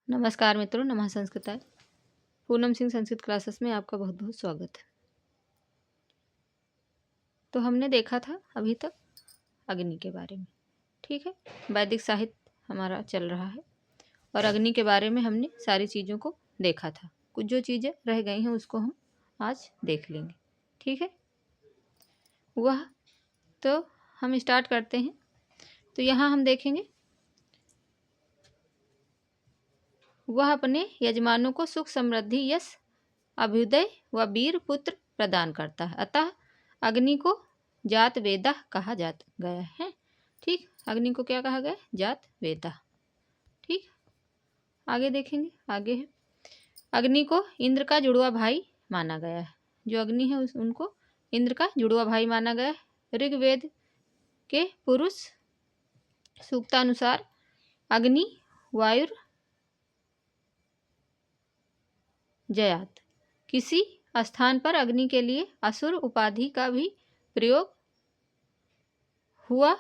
नमस्कार मित्रों, नमः संस्कृताय। पूनम सिंह संस्कृत क्लासेस में आपका बहुत बहुत स्वागत है। तो हमने देखा था अभी तक अग्नि के बारे में, ठीक है। वैदिक साहित्य हमारा चल रहा है और अग्नि के बारे में हमने सारी चीज़ों को देखा था। कुछ जो चीज़ें रह गई हैं उसको हम आज देख लेंगे, ठीक है। वह तो हम स्टार्ट करते हैं। तो यहाँ हम देखेंगे, वह अपने यजमानों को सुख समृद्धि यश अभ्युदय व वीर पुत्र प्रदान करता है, अतः अग्नि को जात वेदा कहा जात गया है, ठीक। अग्नि को क्या कहा गया? जात वेदा, ठीक। आगे देखेंगे, आगे है अग्नि को इंद्र का जुड़वा भाई माना गया है। जो अग्नि है उनको इंद्र का जुड़वा भाई माना गया है। ऋग्वेद के पुरुष सूक्तानुसार अग्नि वायुर जयात, किसी स्थान पर अग्नि के लिए असुर उपाधि का भी प्रयोग हुआ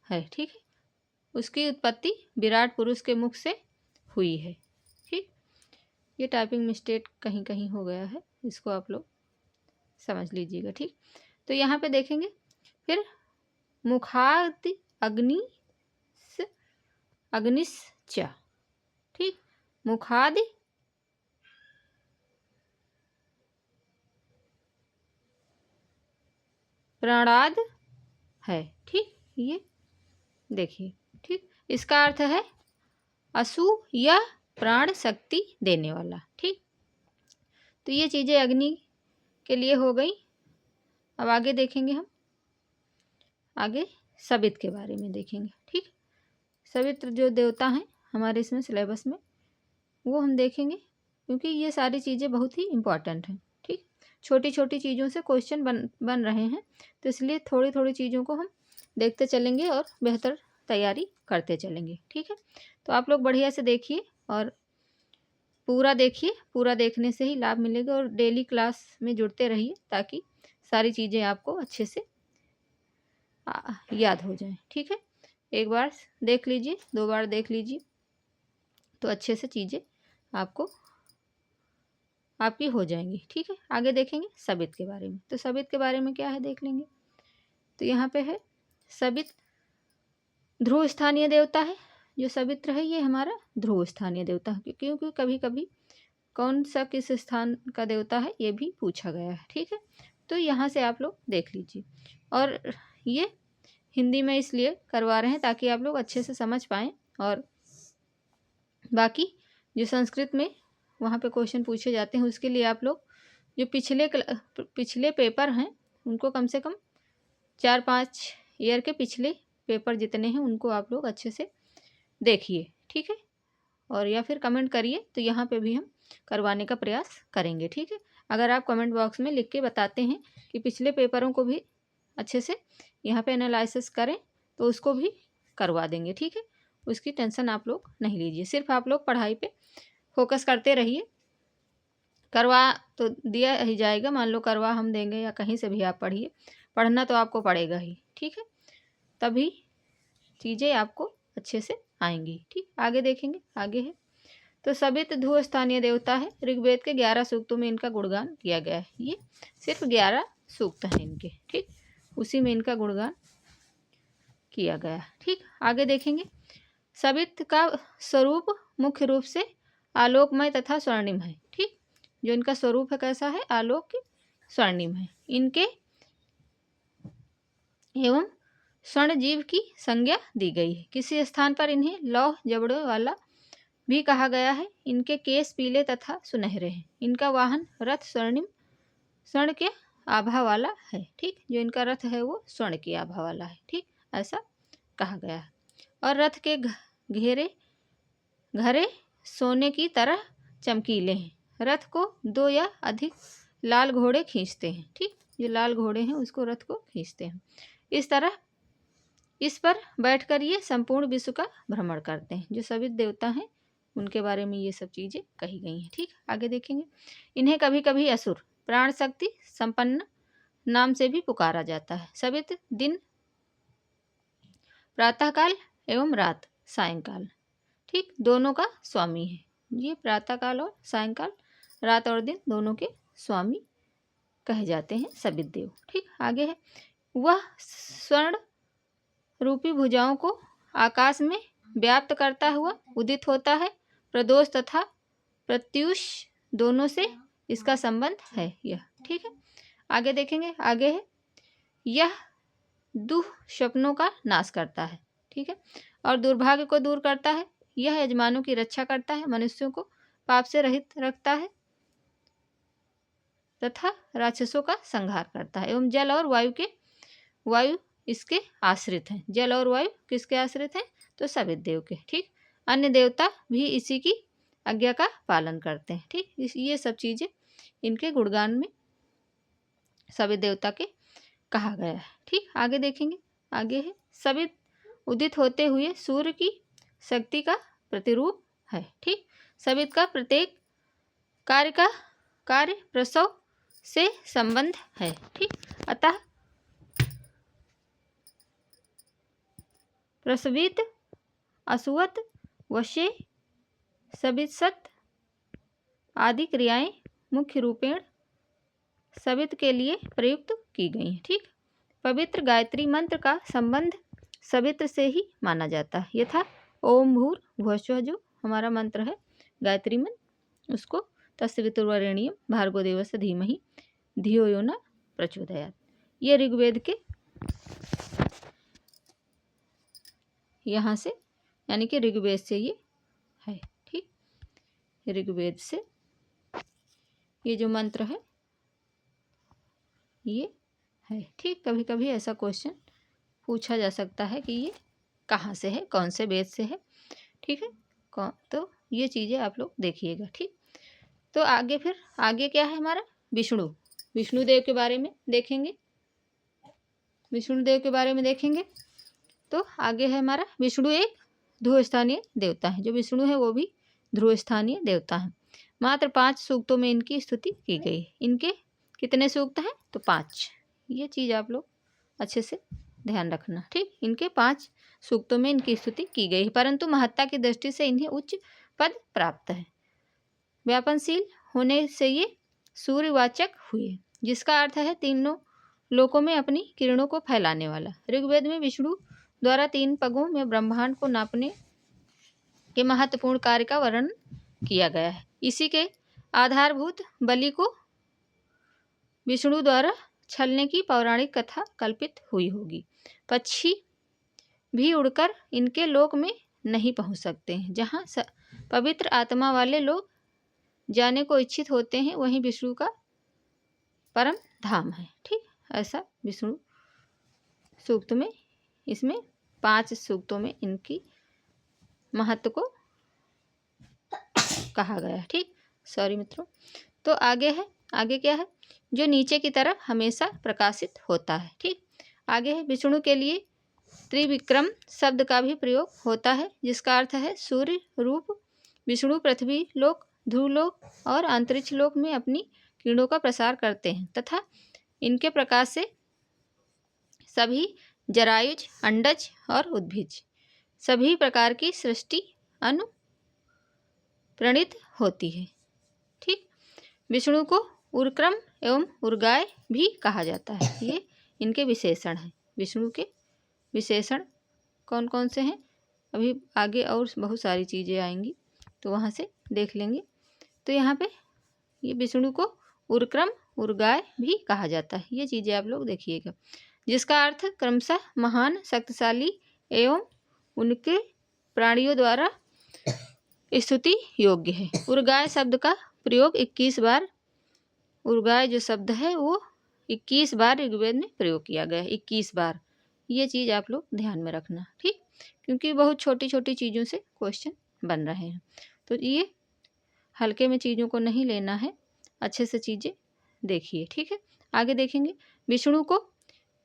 है, ठीक है। उसकी उत्पत्ति विराट पुरुष के मुख से हुई है, ठीक। ये टाइपिंग मिस्टेक कहीं कहीं हो गया है, इसको आप लोग समझ लीजिएगा, ठीक। तो यहाँ पे देखेंगे फिर मुखादि अग्निश्च, ठीक। मुखादि प्राणाद है, ठीक। ये देखिए, ठीक। इसका अर्थ है असु या प्राण शक्ति देने वाला, ठीक। तो ये चीज़ें अग्नि के लिए हो गई। अब आगे देखेंगे, हम आगे सवित्र के बारे में देखेंगे, ठीक। सवित्र जो देवता हैं हमारे इसमें सिलेबस में, वो हम देखेंगे, क्योंकि ये सारी चीज़ें बहुत ही इम्पॉर्टेंट हैं, ठीक। छोटी छोटी चीज़ों से क्वेश्चन बन रहे हैं, तो इसलिए थोड़ी थोड़ी चीज़ों को हम देखते चलेंगे और बेहतर तैयारी करते चलेंगे, ठीक है। तो आप लोग बढ़िया से देखिए और पूरा देखिए, पूरा देखने से ही लाभ मिलेगा। और डेली क्लास में जुड़ते रहिए ताकि सारी चीज़ें आपको अच्छे से याद हो जाएं, ठीक है। एक बार देख लीजिए, 2 बार देख लीजिए, तो अच्छे से चीज़ें आपको आपकी हो जाएंगी, ठीक है। आगे देखेंगे सवित्र के बारे में। तो सवित्र के बारे में क्या है देख लेंगे। तो यहाँ पे है सवित्र ध्रुव स्थानीय देवता है। जो सवित्र है ये हमारा ध्रुव स्थानीय देवता है, क्योंकि कभी कभी कौन सा किस स्थान का देवता है ये भी पूछा गया है, ठीक है। तो यहाँ से आप लोग देख लीजिए। और ये हिंदी में इसलिए करवा रहे हैं ताकि आप लोग अच्छे से समझ पाएँ। और बाकी जो संस्कृत में वहाँ पे क्वेश्चन पूछे जाते हैं उसके लिए आप लोग जो पिछले पेपर हैं उनको कम से कम 4-5 ईयर के पिछले पेपर जितने हैं उनको आप लोग अच्छे से देखिए, ठीक है। और या फिर कमेंट करिए, तो यहाँ पे भी हम करवाने का प्रयास करेंगे, ठीक है। अगर आप कमेंट बॉक्स में लिख के बताते हैं कि पिछले पेपरों को भी अच्छे से यहाँ पे एनालिसिस करें, तो उसको भी करवा देंगे, ठीक है। उसकी टेंशन आप लोग नहीं लीजिए, सिर्फ आप लोग पढ़ाई पे फोकस करते रहिए। करवा तो दिया ही जाएगा, मान लो करवा हम देंगे या कहीं से भी आप पढ़िए, पढ़ना तो आपको पड़ेगा ही, ठीक है। तभी चीज़ें आपको अच्छे से आएंगी, ठीक। आगे देखेंगे, आगे है तो सवित्र ध्रुव स्थानीय देवता है। ऋग्वेद के 11 सूक्तों में इनका गुणगान किया गया है। ये सिर्फ 11 सूक्त हैं इनके, ठीक। उसी में इनका गुणगान किया गया है, ठीक। आगे देखेंगे सवित्र का स्वरूप मुख्य रूप से आलोकमय तथा स्वर्णिम है, ठीक। जो इनका स्वरूप है कैसा है? आलोक स्वर्णिम है। इनके एवं स्वर्ण जीव की संज्ञा दी गई है। किसी स्थान पर इन्हें लौह जबड़ों वाला भी कहा गया है। इनके केस पीले तथा सुनहरे हैं। इनका वाहन रथ स्वर्ण के आभा वाला है, ठीक। जो इनका रथ है वो स्वर्ण की आभा वाला है, ठीक, ऐसा कहा गया है। और रथ के घरे सोने की तरह चमकीले हैं। रथ को 2 या अधिक लाल घोड़े खींचते हैं, ठीक। जो लाल घोड़े हैं उसको रथ को खींचते हैं। इस तरह इस पर बैठकर ये संपूर्ण विश्व का भ्रमण करते हैं। जो सभी देवता हैं उनके बारे में ये सब चीज़ें कही गई हैं, ठीक। आगे देखेंगे इन्हें कभी कभी असुर प्राण शक्ति संपन्न नाम से भी पुकारा जाता है। सवित्र दिन प्रातःकाल एवं रात सायंकाल, ठीक, दोनों का स्वामी है। ये प्रातःकाल और सायंकाल, रात और दिन दोनों के स्वामी कहे जाते हैं सवित देव। ठीक, आगे है, वह स्वर्ण रूपी भुजाओं को आकाश में व्याप्त करता हुआ उदित होता है। प्रदोष तथा प्रत्यूष दोनों से इसका संबंध है यह। ठीक है, आगे देखेंगे। आगे है, यह दुःस्वप्नों का नाश करता है। ठीक है, और दुर्भाग्य को दूर करता है। यह यजमानों की रक्षा करता है, मनुष्यों को पाप से रहित रखता है तथा राक्षसों का संहार करता है। एवं जल और वायु इसके आश्रित हैं। जल और वायु किसके आश्रित हैं? तो सवित देव के। ठीक, अन्य देवता भी इसी की आज्ञा का पालन करते हैं। ठीक, ये सब चीजें इनके गुणगान में सवित देवता के कहा गया है। ठीक, आगे देखेंगे। आगे है, सवित उदित होते हुए सूर्य की शक्ति का प्रतिरूप है। ठीक, सवित का प्रत्येक कार्य प्रसव से संबंध है। ठीक, अतः प्रसवित, असुवत, वशे, सवित्सत आदि क्रियाएं मुख्य रूपेण सवित के लिए प्रयुक्त की गई हैं। ठीक, पवित्र गायत्री मंत्र का संबंध सवित्र से ही माना जाता है। यथा ओम भूर भुवस्सुः जो हमारा मंत्र है गायत्री मंत्र, उसको तत्सवितुर्वरेण्यं भार्गो देवस्य धीमहि धियो यो न प्रचोदयात्, ये ऋग्वेद के यहाँ से यानी कि ऋग्वेद से ये है। ठीक, ऋग्वेद से ये जो मंत्र है ये है। ठीक, कभी कभी ऐसा क्वेश्चन पूछा जा सकता है कि ये कहाँ से है, कौन से वेद से है। ठीक है, तो ये चीज़ें आप लोग देखिएगा। ठीक, तो आगे फिर आगे क्या है हमारा, विष्णुदेव के बारे में देखेंगे। विष्णुदेव के बारे में देखेंगे तो आगे है हमारा, विष्णु एक ध्रुव स्थानीय देवता है। जो विष्णु है वो भी ध्रुव स्थानीय देवता है। मात्र 5 सूक्तों में इनकी स्तुति की गई। इनके कितने सूक्त हैं? तो 5। ये चीज़ आप लोग अच्छे से ध्यान रखना। ठीक, इनके 5 सूक्तों में इनकी स्तुति की गई, परंतु महत्ता की दृष्टि से इन्हें उच्च पद प्राप्त है। व्यापनशील होने से ये सूर्यवाचक हुए, जिसका अर्थ है तीनों लोकों में अपनी किरणों को फैलाने वाला। ऋग्वेद में विष्णु द्वारा 3 पगों में ब्रह्मांड को नापने के महत्वपूर्ण कार्य का वर्णन किया गया है। इसी के आधारभूत बलि को विष्णु द्वारा छलने की पौराणिक कथा कल्पित हुई होगी। पक्षी भी उड़कर इनके लोक में नहीं पहुंच सकते हैं। जहाँ पवित्र आत्मा वाले लोग जाने को इच्छित होते हैं, वहीं विष्णु का परम धाम है। ठीक, ऐसा विष्णु सूक्त में, इसमें 5 सूक्तों में इनकी महत्व को कहा गया है। ठीक, सॉरी मित्रों। तो आगे है, आगे क्या है, जो नीचे की तरफ हमेशा प्रकाशित होता है। ठीक, आगे है, विष्णु के लिए त्रिविक्रम शब्द का भी प्रयोग होता है, जिसका अर्थ है सूर्य रूप। विष्णु पृथ्वी लोक, ध्रुव लोक और अंतरिक्ष लोक में अपनी किरणों का प्रसार करते हैं तथा इनके प्रकाश से सभी जरायुज, अंडज और उद्भिज सभी प्रकार की सृष्टि अनुप्रणीत होती है। ठीक, विष्णु को उर्क्रम एवं उर्गाय भी कहा जाता है। ये इनके विशेषण हैं। विष्णु के विशेषण कौन कौन से हैं, अभी आगे और बहुत सारी चीज़ें आएंगी तो वहाँ से देख लेंगे। तो यहाँ पे ये विष्णु को उर्क्रम उर्गाय भी कहा जाता है। ये चीज़ें आप लोग देखिएगा, जिसका अर्थ क्रमशः महान, शक्तिशाली एवं उनके प्राणियों द्वारा स्तुति योग्य है। उर्गाय शब्द का प्रयोग 21 बार, उर्गाय जो शब्द है वो 21 बार ऋग्वेद में प्रयोग किया गया है। 21 बार, ये चीज़ आप लोग ध्यान में रखना। ठीक, क्योंकि बहुत छोटी छोटी चीज़ों से क्वेश्चन बन रहे हैं, तो ये हल्के में चीज़ों को नहीं लेना है, अच्छे से चीज़ें देखिए। ठीक है, आगे देखेंगे। विष्णु को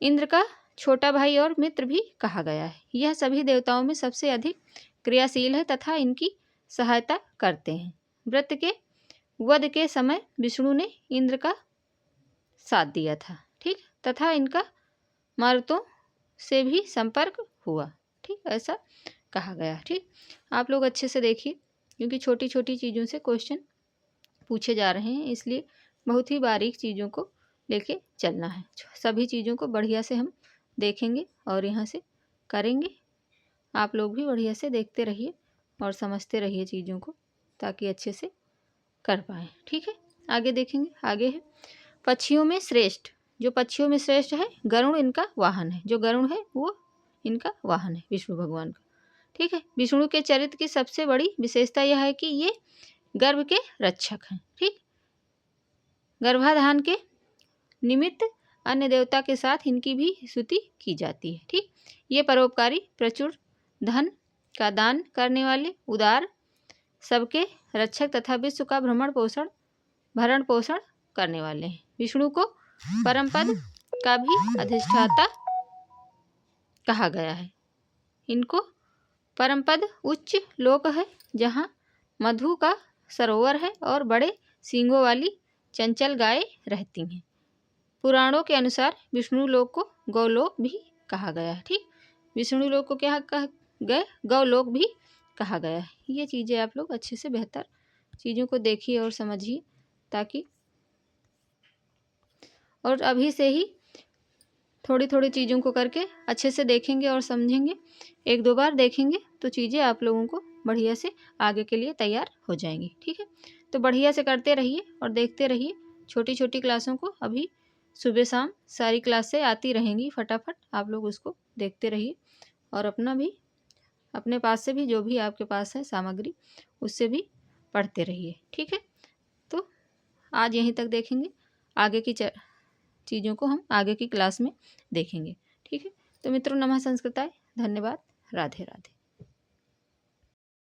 इंद्र का छोटा भाई और मित्र भी कहा गया है। यह सभी देवताओं में सबसे अधिक क्रियाशील है तथा इनकी सहायता करते हैं। व्रत के वध के समय विष्णु ने इंद्र का साथ दिया था। ठीक, तथा इनका मारुतों से भी संपर्क हुआ। ठीक, ऐसा कहा गया। ठीक, आप लोग अच्छे से देखिए, क्योंकि छोटी छोटी चीज़ों से क्वेश्चन पूछे जा रहे हैं, इसलिए बहुत ही बारीक चीज़ों को लेके चलना है। सभी चीज़ों को बढ़िया से हम देखेंगे और यहाँ से करेंगे। आप लोग भी बढ़िया से देखते रहिए और समझते रहिए चीज़ों को, ताकि अच्छे से कर पाएँ। ठीक है, आगे देखेंगे। आगे है पक्षियों में श्रेष्ठ। जो पक्षियों में श्रेष्ठ है, गरुड़ इनका वाहन है। जो गरुड़ है वो इनका वाहन है, विष्णु भगवान का। ठीक है, विष्णु के चरित्र की सबसे बड़ी विशेषता यह है कि ये गर्भ के रक्षक हैं। ठीक, गर्भाधान के निमित्त अन्य देवता के साथ इनकी भी स्तुति की जाती है। ठीक, ये परोपकारी, प्रचुर धन का दान करने वाले, उदार, सबके रक्षक तथा विश्व का भरण पोषण करने वाले हैं। विष्णु को परम पद का भी अधिष्ठाता कहा गया है। इनको परम पद उच्च लोक है, जहाँ मधु का सरोवर है और बड़े सींगों वाली चंचल गाय रहती हैं। पुराणों के अनुसार विष्णु लोक को गौलोक भी कहा गया है। ठीक, विष्णु लोक को क्या कहा गया? गौलोक भी कहा गया है। ये चीज़ें आप लोग अच्छे से बेहतर चीज़ों को देखिए और समझिए, ताकि और अभी से ही थोड़ी थोड़ी चीज़ों को करके अच्छे से देखेंगे और समझेंगे। एक दो बार देखेंगे तो चीज़ें आप लोगों को बढ़िया से आगे के लिए तैयार हो जाएंगी। ठीक है, तो बढ़िया से करते रहिए और देखते रहिए। छोटी छोटी क्लासों को अभी सुबह शाम सारी क्लासें आती रहेंगी, फटाफट आप लोग उसको देखते रहिए और अपना भी अपने पास से भी जो भी आपके पास है सामग्री, उससे भी पढ़ते रहिए। ठीक है, तो आज यहीं तक देखेंगे। आगे की चीज़ों को हम आगे की क्लास में देखेंगे। ठीक है, तो मित्रों, नमः संस्कृताय। धन्यवाद। राधे राधे।